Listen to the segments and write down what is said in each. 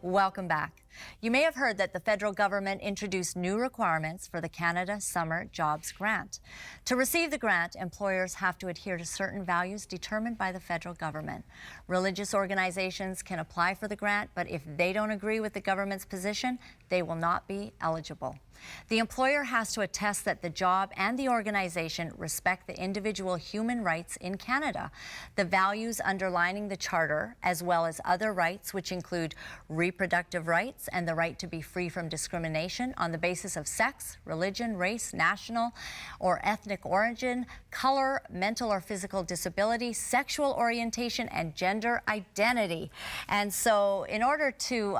Welcome back. You may have heard that the federal government introduced new requirements for the Canada Summer Jobs Grant. To receive the grant, employers have to adhere to certain values determined by the federal government. Religious organizations can apply for the grant, but if they don't agree with the government's position, they will not be eligible. The employer has to attest that the job and the organization respect the individual human rights in Canada, the values underlining the Charter, as well as other rights, which include reproductive rights and the right to be free from discrimination on the basis of sex, religion, race, national or ethnic origin, color, mental or physical disability, sexual orientation, and gender identity. And so in order to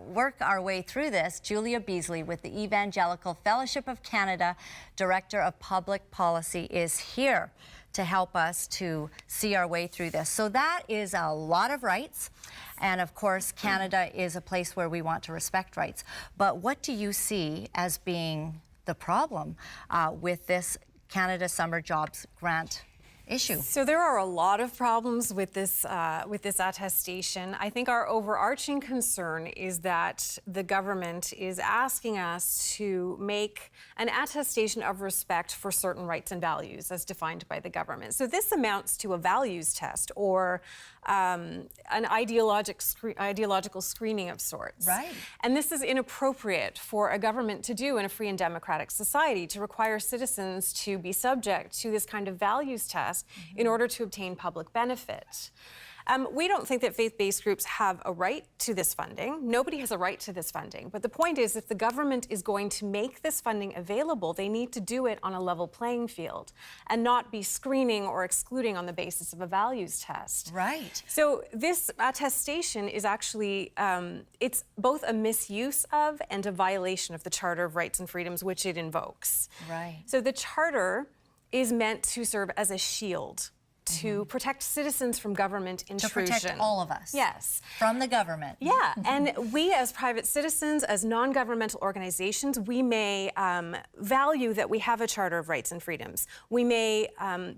work our way through this, Julia Beazley with the Evangelical Fellowship of Canada, Director of Public Policy, is here to help us to see our way through this. So that is a lot of rights. And of course, Canada is a place where we want to respect rights. But what do you see as being the problem with this Canada Summer Jobs Grant issue? So there are a lot of problems with this attestation. I think our overarching concern is that the government is asking us to make an attestation of respect for certain rights and values as defined by the government. So this amounts to a values test or an ideological screening of sorts. Right. And this is inappropriate for a government to do in a free and democratic society, to require citizens to be subject to this kind of values test in order to obtain public benefit. We don't think that faith-based groups have a right to this funding. Nobody has a right to this funding. But the point is, if the government is going to make this funding available, they need to do it on a level playing field and not be screening or excluding on the basis of a values test. Right. So this attestation is actually, it's both a misuse of and a violation of the Charter of Rights and Freedoms, which it invokes. Right. So the Charter is meant to serve as a shield to protect citizens from government intrusion. To protect all of us. Yes. From the government. Yeah, and we as private citizens, as non-governmental organizations, we may value that we have a Charter of Rights and Freedoms. We may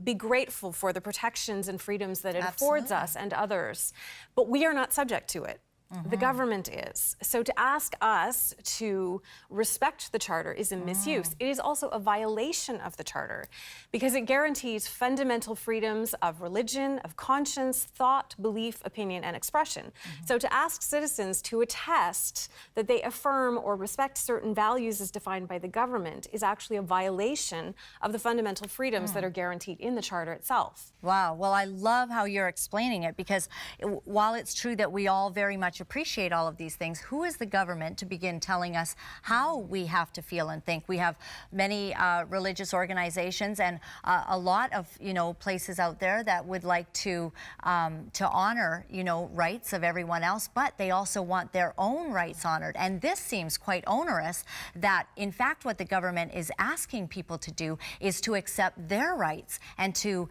be grateful for the protections and freedoms that it affords us and others, but we are not subject to it. The government is. So to ask us to respect the Charter is a misuse. It is also a violation of the Charter because it guarantees fundamental freedoms of religion, of conscience, thought, belief, opinion, and expression. So to ask citizens to attest that they affirm or respect certain values as defined by the government is actually a violation of the fundamental freedoms that are guaranteed in the Charter itself. Wow. Well, I love how you're explaining it because while it's true that we all very much appreciate all of these things, who is the government to begin telling us how we have to feel and think? We have many religious organizations and a lot of, places out there that would like to honor, rights of everyone else, but they also want their own rights honored. And this seems quite onerous that, in fact, what the government is asking people to do is to accept their rights and to,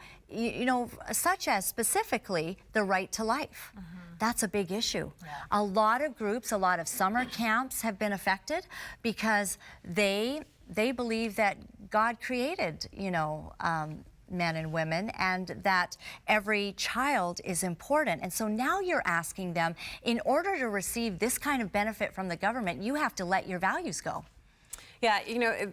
such as specifically the right to life. That's a big issue. Yeah. A lot of groups, a lot of summer camps have been affected because they believe that God created, men and women, and that every child is important. And so now you're asking them, in order to receive this kind of benefit from the government, you have to let your values go. Yeah,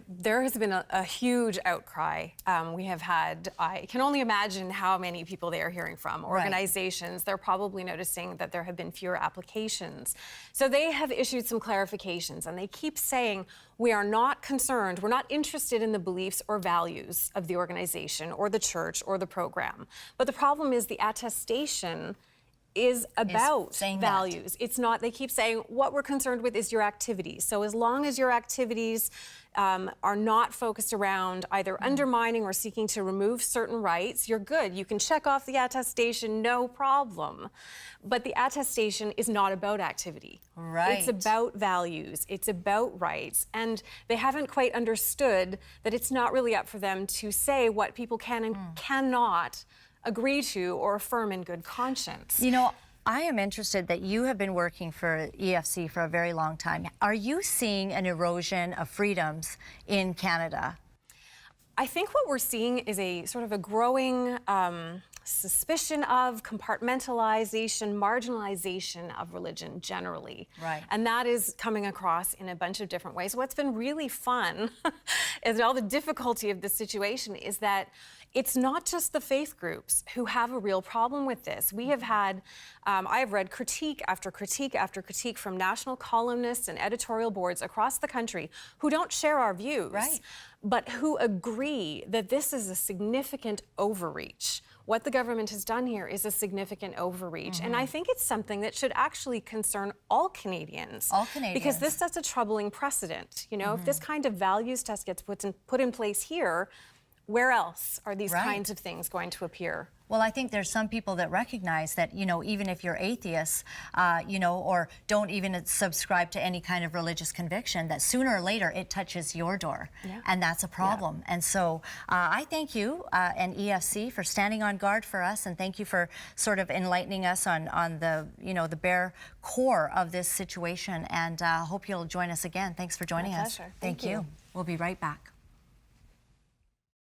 there has been a huge outcry. We have had, I can only imagine how many people they are hearing from. Organizations, they're probably noticing that there have been fewer applications. So they have issued some clarifications, and they keep saying, we are not concerned, we're not interested in the beliefs or values of the organization or the church or the program. But the problem is the attestation is about values. It's not, they keep saying, what we're concerned with is your activities. So as long as your activities are not focused around either undermining or seeking to remove certain rights, you're good. You can check off the attestation, no problem. But the attestation is not about activity. Right. It's about values. It's about rights. And they haven't quite understood that it's not really up for them to say what people can and cannot agree to or affirm in good conscience. I am interested that you have been working for EFC for a very long time. Are you seeing an erosion of freedoms in Canada? I think what we're seeing is a sort of a growing suspicion of compartmentalization, marginalization of religion generally. Right. And that is coming across in a bunch of different ways. What's been really fun is all the difficulty of this situation is that it's not just the faith groups who have a real problem with this. We have had, I have read critique after critique after critique from national columnists and editorial boards across the country who don't share our views, Right. but who agree that this is a significant overreach. What the government has done here is a significant overreach. And I think it's something that should actually concern all Canadians. All Canadians. Because this sets a troubling precedent. You know, if this kind of values test gets put in place here, where else are these Right. kinds of things going to appear? Well, I think there's some people that recognize that, you know, even if you're atheists, you know, or don't even subscribe to any kind of religious conviction, that sooner or later it touches your door. Yeah. And that's a problem. And so I thank you and EFC for standing on guard for us, and thank you for sort of enlightening us on the, you know, the bare core of this situation. And hope you'll join us again. Thanks for joining us. Pleasure. Thank you. We'll be right back.